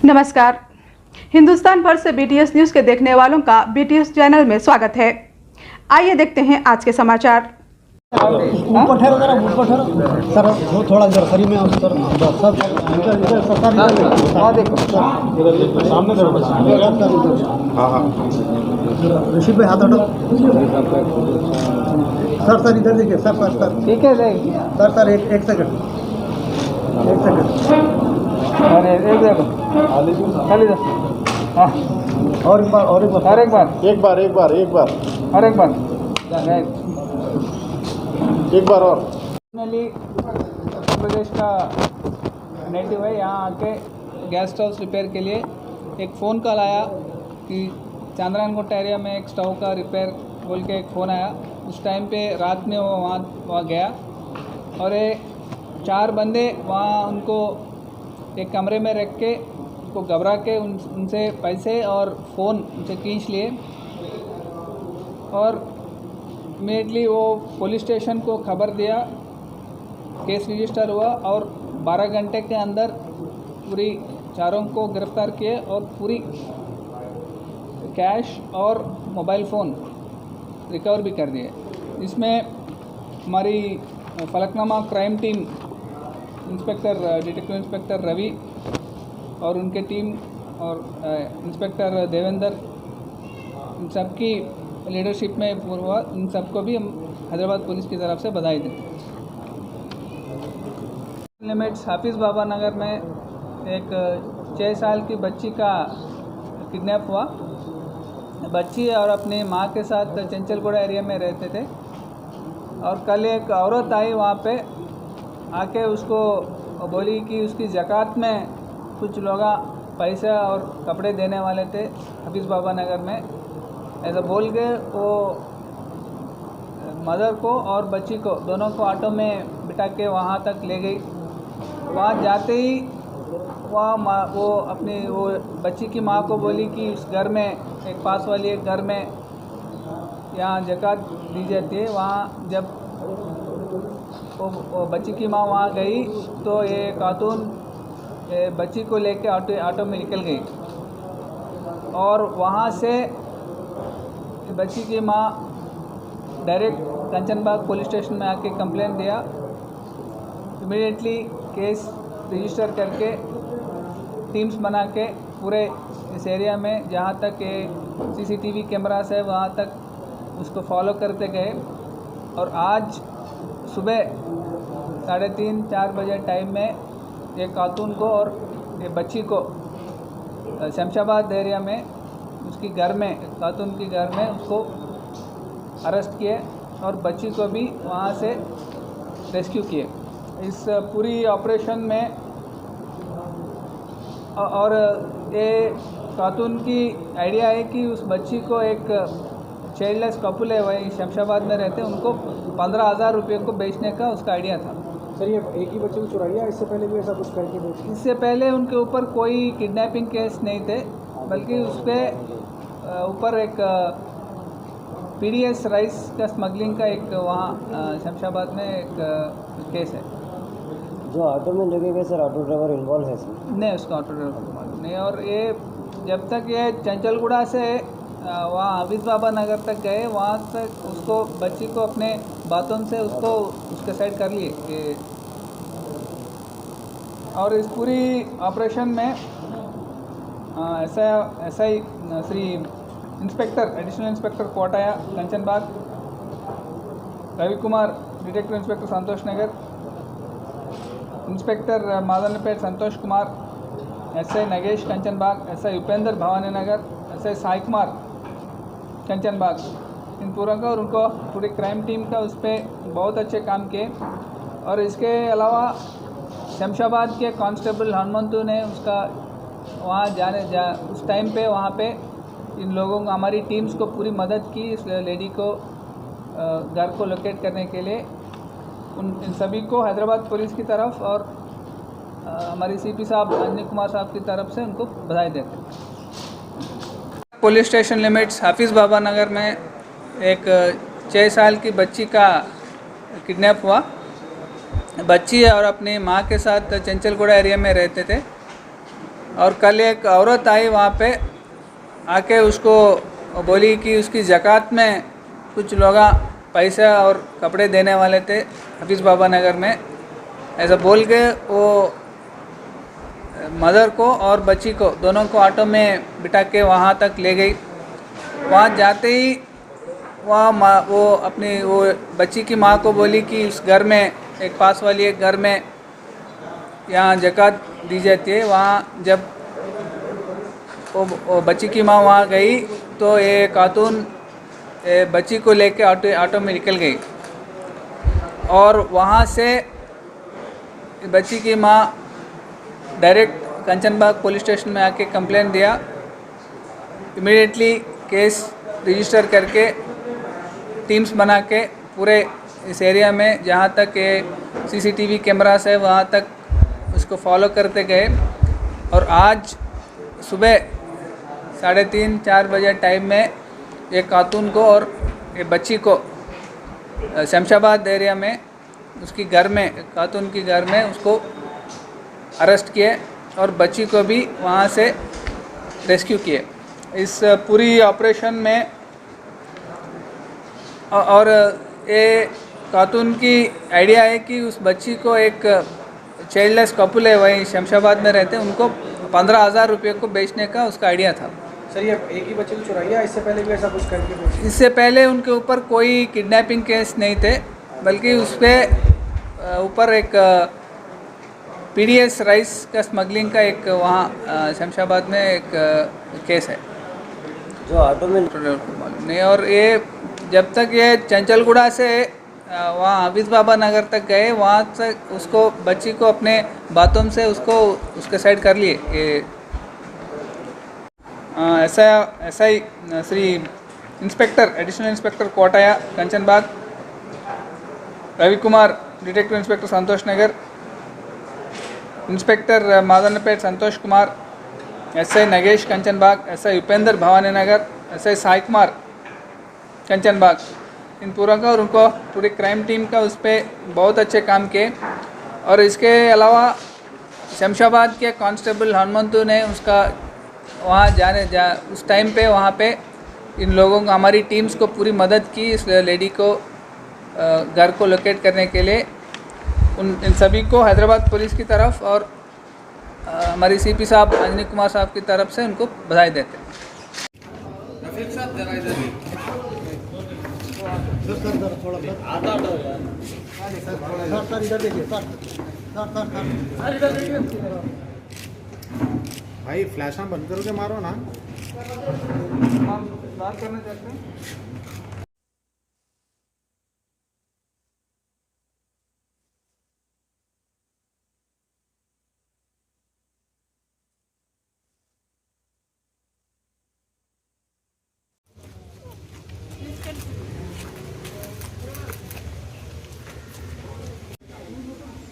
नमस्कार। हिंदुस्तान भर से बीटीएस न्यूज के देखने वालों का बीटीएस चैनल में स्वागत है। आइए देखते हैं आज के समाचार। ऊपर ठहरो जरा, ऊपर ठहरो सर, थोड़ा इधर सरी में आओ सर। सब देखो सामने करो। हाँ हाँ ऋषि पे हाथ उठाओ सर इधर देखिए सर। ठीक है सर एक सेकंड अरे एक देखो खाली दो। हाँ और एक बार और एक बार और उत्तर प्रदेश का नेटिव है। यहाँ आके गेस्ट हाउस रिपेयर के लिए एक फ़ोन कॉल आया कि चांद्रायणकोट एरिया में एक स्टोव का रिपेयर बोल के एक फ़ोन आया। उस टाइम पे रात में वो वहाँ गया और ये 4 बंदे वहाँ उनको एक कमरे में रख के उनको घबरा के उनसे पैसे और फ़ोन उनसे खींच लिए और इमीडिएटली वो पुलिस स्टेशन को खबर दिया। केस रजिस्टर हुआ और 12 घंटे के अंदर पूरी चारों को गिरफ्तार किए और पूरी कैश और मोबाइल फ़ोन रिकवर भी कर दिए। इसमें हमारी Falaknuma crime team detective inspector Ravi और उनके टीम और इंस्पेक्टर देवेंद्र, इन सबकी लीडरशिप में हुआ। इन सबको भी हम हैदराबाद पुलिस की तरफ से बधाई देते हैं। लिमिट्स हाफिज़ बाबा नगर में एक 6 साल की बच्ची का किडनैप हुआ। बच्ची और अपनी माँ के साथ चंचलगुड़ा एरिया में रहते थे और कल एक औरत आई वहाँ पे आके उसको बोली कि उसकी ज़कात में कुछ लोग पैसा और कपड़े देने वाले थे हाफिज़ बाबा नगर में। ऐसा बोल के वो मदर को और बच्ची को दोनों को ऑटो में बिठा के वहाँ तक ले गई। वहाँ जाते ही वो अपनी बच्ची की माँ को बोली कि उस घर में एक पास वाली एक घर में यहाँ ज़कात दी जाती है। वहाँ जब वो बच्ची की माँ वहाँ गई तो ये खातून बच्ची को लेके ऑटो में निकल गई और वहाँ से बच्ची की माँ डायरेक्ट कंचनबाग पुलिस स्टेशन में आके कंप्लेंट दिया। इमीडिएटली केस रजिस्टर करके टीम्स बना के पूरे इस एरिया में जहाँ तक ये सीसीटीवी कैमरास है वहाँ तक उसको फॉलो करते गए और आज सुबह 3:30-4 बजे टाइम में एक खातून को और ये बच्ची को शमशाबाद एरिया में उसकी घर में खातून की घर में उसको अरेस्ट किए और बच्ची को भी वहाँ से रेस्क्यू किए। इस पूरी ऑपरेशन में और ये खातून की आइडिया है कि उस बच्ची को एक चाइल्डलेस कपल है वही शमशाबाद में रहते, उनको 15,000 रुपये को बेचने का उसका आइडिया था। सर ये एक ही बच्चे को चुराया, इससे पहले भी ऐसा कुछ करके बेचा? इससे पहले उनके ऊपर कोई किडनैपिंग केस नहीं थे, बल्कि उसके ऊपर एक पीडीएस राइस का स्मगलिंग का एक वहाँ शमशाबाद में एक केस है। जो ऑटो में लगे गए सर, ऑटो ड्राइवर इन्वॉल्व है सर? नहीं, उसका ऑटो ड्राइवर मालूम नहीं। और ये जब तक ये चंचलगुड़ा से वहाँ हाफिज़ बाबा नगर तक गए, वहाँ तक उसको बच्ची को अपने बातों से उसको उसके साइड कर लिए कि। और इस पूरी ऑपरेशन में SI Shri inspector additional inspector Kotaiah Kanchanbagh, Ravi Kumar detective inspector Santosh Nagar, inspector Madannapet Santosh Kumar, SI Nagesh Kanchanbagh, SI Upendra Bhavani Nagar, SI Sai Kumar Kanchanbagh, इन पूरों का और उनको पूरी क्राइम टीम का उस पर बहुत अच्छे काम किए। और इसके अलावा शमशाबाद के कांस्टेबल हनुमंतु ने उसका वहाँ उस टाइम पे वहाँ पे इन लोगों को हमारी टीम्स को पूरी मदद की इस लेडी को घर को लोकेट करने के लिए। इन सभी को हैदराबाद पुलिस की तरफ और हमारी सीपी साहब अंजनी कुमार साहब की तरफ से उनको बधाई देते हैं। पुलिस स्टेशन लिमिट्स हाफिज़ बाबा नगर में एक 6 साल की बच्ची का किडनैप हुआ। बच्ची और अपनी माँ के साथ चंचलगुड़ा एरिया में रहते थे और कल एक औरत आई वहाँ पे आके उसको बोली कि उसकी ज़कात में कुछ लोग पैसा और कपड़े देने वाले थे हफीज़ बाबा नगर में, ऐसा बोल के वो मदर को और बच्ची को दोनों को ऑटो में बिठा के वहाँ तक ले गई। वहाँ जाते ही वो अपनी वो बच्ची की माँ को बोली कि उस घर में एक पास वाली एक घर में यहाँ ज़कात दी जाती है। वहाँ जब वो बच्ची की माँ वहाँ गई तो ये खातून बच्ची को लेके ऑटो में निकल गई और वहाँ से बच्ची की माँ डायरेक्ट कंचनबाग पुलिस स्टेशन में आके कंप्लेंट दिया। इमीडिएटली केस रजिस्टर करके टीम्स बना के पूरे इस एरिया में जहाँ तक ये सीसीटीवी कैमरास है वहाँ तक उसको फॉलो करते गए और आज सुबह 3:30-4 बजे टाइम में एक खातून को और ये बच्ची को शमशाबाद एरिया में उसकी घर में खातून की घर में उसको अरेस्ट किए और बच्ची को भी वहाँ से रेस्क्यू किए। इस पूरी ऑपरेशन में और ये खातून की आइडिया है कि उस बच्ची को एक चाइल्डलेस कपल है वहीं शमशाबाद में रहते हैं, उनको 15,000 रुपये को बेचने का उसका आइडिया था। सर ये एक ही बच्चे को चुराई है, इससे पहले भी ऐसा कुछ करके? इससे पहले उनके ऊपर कोई किडनैपिंग केस नहीं थे, बल्कि उस पर ऊपर एक पीडीएस राइस का स्मगलिंग का एक वहाँ शमशाबाद में एक केस है जो ऑटो में मालूम नहीं। और ये जब तक ये चंचलगुड़ा से वहाँ हफीज़ बाबा नगर तक गए, वहाँ से उसको बच्ची को अपने बाथरूम से उसको उसके साइड कर लिए। ये SI Shri inspector additional inspector Kotaiah Kanchanbagh, Ravi Kumar detective inspector Santosh Nagar, inspector Madannapet Santosh Kumar, SI Nagesh Kanchanbagh, SI Upendra Bhavani Nagar, SI Sai Kumar Kanchanbagh, इन पूरा का और उनको पूरी क्राइम टीम का उस पर बहुत अच्छे काम किए। और इसके अलावा शमशाबाद के कांस्टेबल हनुमंतु ने उसका वहाँ उस टाइम पे वहाँ पे इन लोगों को हमारी टीम्स को पूरी मदद की इस लेडी को घर को लोकेट करने के लिए। इन सभी को हैदराबाद पुलिस की तरफ और हमारी सीपी साहब अंजनी कुमार साहब की तरफ से उनको बधाई देते हैं। भाई फ्लैश बंद करो के मारो ना। हम बात करना चाहते हैं।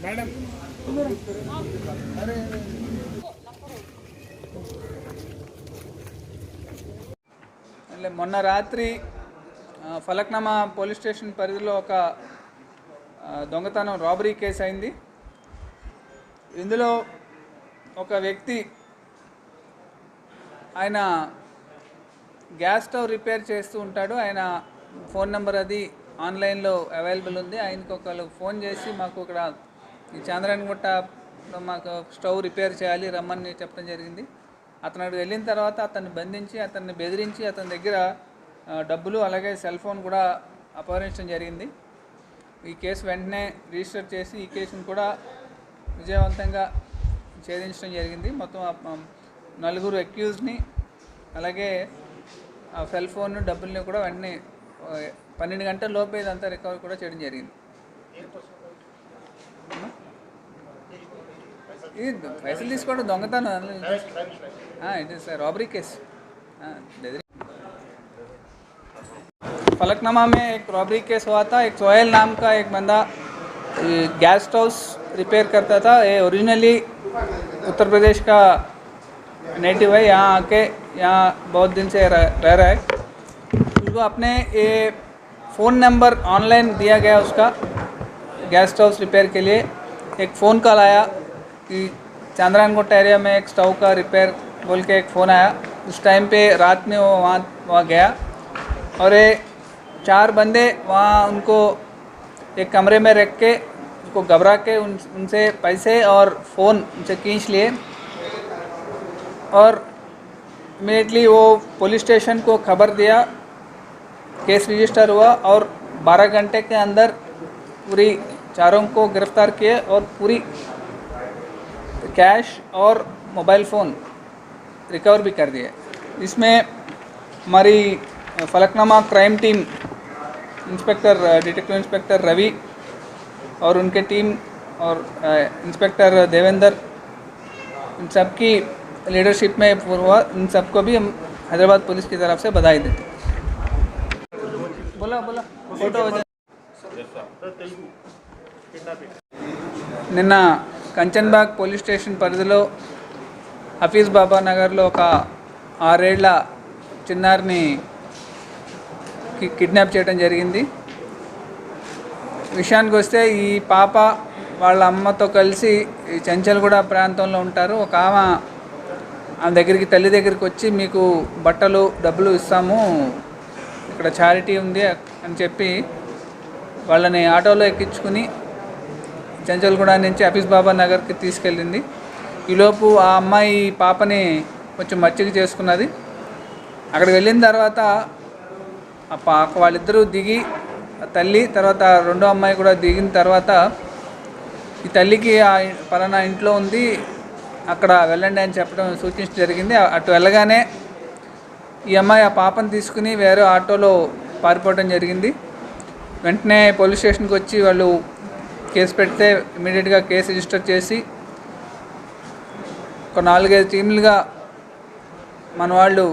मैडम అంటే మొన్న రాత్రి ఫలక్నామా పోలీస్ స్టేషన్ పరిధిలో ఒక దొంగతనం రాబరీ కేసు అయింది. ఇందులో ఒక వ్యక్తి ఆయన గ్యాస్ స్టవ్ రిపేర్ చేస్తూ ఉంటాడు. ఆయన ఫోన్ నెంబర్ అది ఆన్లైన్లో అవైలబుల్ ఉంది. ఆయనకు ఒకళ్ళు ఫోన్ చేసి మాకు ఇక్కడ ఈ చాంద్రాయణగుట్టలో మాకు స్టవ్ రిపేర్ చేయాలి రమ్మని చెప్పడం జరిగింది. అతను అక్కడికి వెళ్ళిన తర్వాత అతన్ని బంధించి అతన్ని బెదిరించి అతని దగ్గర డబ్బులు అలాగే సెల్ ఫోన్ కూడా అపహరించడం జరిగింది. ఈ కేసు వెంటనే రిజిస్టర్ చేసి ఈ కేసును కూడా విజయవంతంగా ఛేదించడం జరిగింది. మొత్తం 4 అక్యూజ్ని అలాగే ఆ సెల్ ఫోన్ డబ్బుల్ని కూడా వెంటనే 12 గంటల లోపే ఇదంతా రికవర్ కూడా చేయడం జరిగింది. ఇది పైసలు తీసుకోవడం దొంగతనం, it is robbery case. Falaknuma में एक रॉबरी केस हुआ था। एक सोहेल नाम का एक बंदा गैस स्टव्स रिपेयर करता था। ये ओरिजिनली उत्तर प्रदेश का नेटिव है, यहाँ आके यहाँ बहुत दिन से रह रहा है। उसको अपने ये फ़ोन नंबर ऑनलाइन दिया गया उसका गैस स्टव्स रिपेयर के लिए। एक फ़ोन कॉल आया कि चांद्रानगुट्टा एरिया में एक स्टोव का रिपेयर बोल के एक फ़ोन आया। उस टाइम पे रात में वो वहाँ गया और ये 4 बंदे वहाँ उनको एक कमरे में रख के उनको घबरा के उनसे पैसे और फ़ोन उनसे खींच लिए और इमीडिएटली वो पुलिस स्टेशन को खबर दिया, केस रजिस्टर हुआ और 12 घंटे के अंदर पूरी चारों को गिरफ्तार किए और पूरी कैश और मोबाइल फ़ोन रिकवर भी कर दिए। इसमें हमारी Falaknama crime team inspector detective inspector Ravi और उनके टीम और इंस्पेक्टर देवेंद्र, इन सब की लीडरशिप में हुआ। इन सबको भी हम हैदराबाद पुलिस की तरफ से बधाई देते हैं। बोला फोटो నిన్న కంచన్బాగ్ పోలీస్ స్టేషన్ పరిధిలో హఫీజ్ బాబా నగర్లో ఒక 6 ఏళ్ల చిన్నారిని కిడ్నాప్ చేయడం జరిగింది. విషయానికి వస్తే ఈ పాప వాళ్ళ అమ్మతో కలిసి ఈ చెంచల్గూడ ప్రాంతంలో ఉంటారు. ఒక ఆమె దగ్గరికి తల్లి దగ్గరికి వచ్చి మీకు బట్టలు డబ్బులు ఇస్తాము, ఇక్కడ చారిటీ ఉంది అని చెప్పి వాళ్ళని ఆటోలో ఎక్కించుకుని చెంచల్గూడ నుంచి హఫీజ్ బాబా నగర్కి తీసుకెళ్ళింది. ఈలోపు ఆ అమ్మాయి పాపని కొంచెం మచ్చిక చేసుకున్నది. అక్కడికి వెళ్ళిన తర్వాత వాళ్ళిద్దరూ దిగి తల్లి తర్వాత రెండో అమ్మాయి కూడా దిగిన తర్వాత ఈ తల్లికి పలానా ఇంట్లో ఉంది అక్కడ వెళ్ళండి అని చెప్పడం సూచించడం జరిగింది. అటు వెళ్ళగానే ఈ అమ్మాయి ఆ పాపను తీసుకుని వేరే ఆటోలో పారిపోవడం జరిగింది. వెంటనే పోలీస్ స్టేషన్కి వచ్చి వాళ్ళు కేసు పెడితే ఇమీడియట్గా కేసు రిజిస్టర్ చేసి ఒక 4-5 టీంలుగా మన వాళ్ళు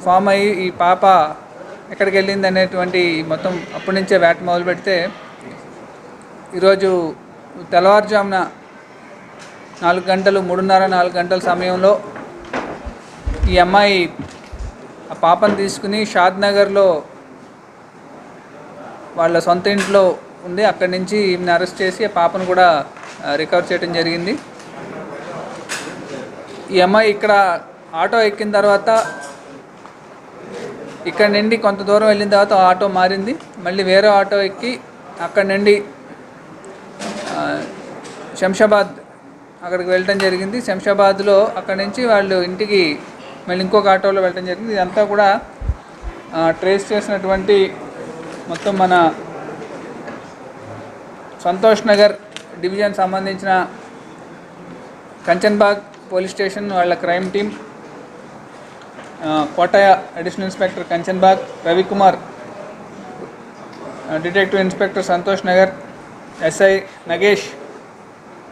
ఫామ్ అయ్యి ఈ పాప ఎక్కడికి వెళ్ళింది అనేటువంటి మొత్తం అప్పటి నుంచే వేట మొదలు పెడితే ఈరోజు తెల్లవారుజామున 4 గంటలు 3:30-4 గంటల సమయంలో ఈ అమ్మాయి ఆ పాపను తీసుకుని షాద్నగర్లో వాళ్ళ సొంత ఇంట్లో ఉంది. అక్కడి నుంచి ఈమెను అరెస్ట్ చేసి ఆ పాపను కూడా రికవర్ చేయడం జరిగింది. ఈ అమ్మాయి ఇక్కడ ఆటో ఎక్కిన తర్వాత ఇక్కడ నుండి కొంత దూరం వెళ్ళిన తర్వాత ఆటో మారింది. మళ్ళీ వేరే ఆటో ఎక్కి అక్కడి నుండి శంషాబాద్ అక్కడికి వెళ్ళడం జరిగింది. శంషాబాద్లో అక్కడి నుంచి వాళ్ళు ఇంటికి మళ్ళీ ఇంకొక ఆటోలో వెళ్ళడం జరిగింది. ఇదంతా కూడా ట్రేస్ చేసినటువంటి మొత్తం మన సంతోష్ నగర్ డివిజన్ సంబంధించిన కంచన్బాగ్ పోలీస్ స్టేషన్ వాళ్ళ crime team, Kotaiah additional inspector Kanchanbagh Ravikumar, detective inspector Santosh Nagar, SI Nagesh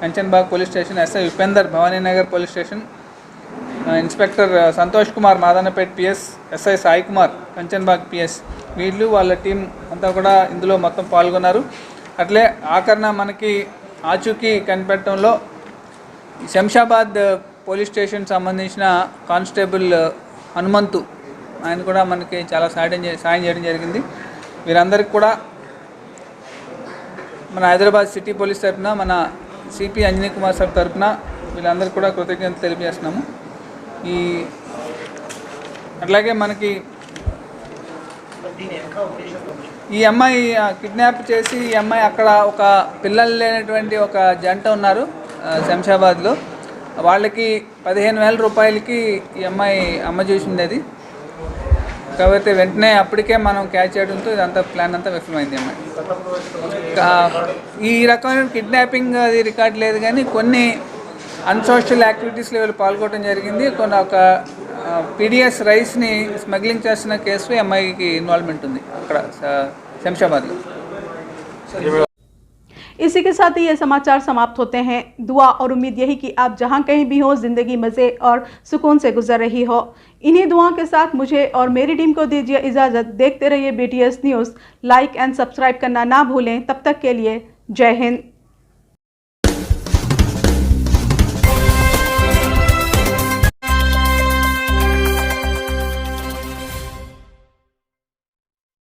Kanchanbagh police station, SI Upender Bhavaninagar police station, inspector Santosh Kumar Madannapet PS, SI Sai Kumar Kanchanbagh PS, వీళ్ళు వాళ్ళ టీం అంతా కూడా ఇందులో మొత్తం పాల్గొన్నారు. అట్లే ఆఖరణ మనకి ఆచూకీ కనిపెట్టడంలో శంషాబాద్ పోలీస్ స్టేషన్ సంబంధించిన కానిస్టేబుల్ హనుమంతు ఆయన కూడా మనకి చాలా సాయం చేయడం జరిగింది. వీరందరికీ కూడా మన హైదరాబాద్ సిటీ పోలీస్ తరఫున, మన సిపి అంజనీ కుమార్ సార్ తరఫున వీళ్ళందరికీ కూడా కృతజ్ఞతలు తెలియజేస్తున్నాము. అట్లాగే మనకి ఈ అమ్మాయి కిడ్నాప్ చేసి ఈ అమ్మాయి అక్కడ ఒక పిల్లలు లేనటువంటి ఒక జంట ఉన్నారు శంషాబాద్లో, వాళ్ళకి 15,000 రూపాయలకి ఈ అమ్మాయి అమ్మ చూసింది. అది కాబట్టి వెంటనే అప్పటికే మనం క్యాచ్ చేయడంతో ఇదంతా ప్లాన్ అంతా విఫలమైంది. అమ్మాయి ఈ రకమైన కిడ్నాపింగ్ అది రికార్డ్ లేదు, కానీ కొన్ని అన్సోషల్ యాక్టివిటీస్లో వీళ్ళు పాల్గొనడం జరిగింది. కొన్ని ఒక పీడిఎస్ రైస్ని స్మగ్లింగ్ చేస్తున్న కేసులో అమ్మాయికి ఇన్వాల్వ్మెంట్ ఉంది అక్కడ శంషాబాద్లో. इसी के साथ ही ये समाचार समाप्त होते हैं। दुआ और उम्मीद यही कि आप जहां कहीं भी हो जिंदगी मज़े और सुकून से गुजर रही हो। इन्हीं दुआओं के साथ मुझे और मेरी टीम को दीजिए इजाज़त। देखते रहिए BTS news. Like and subscribe करना ना भूलें। तब तक के लिए जय हिंद।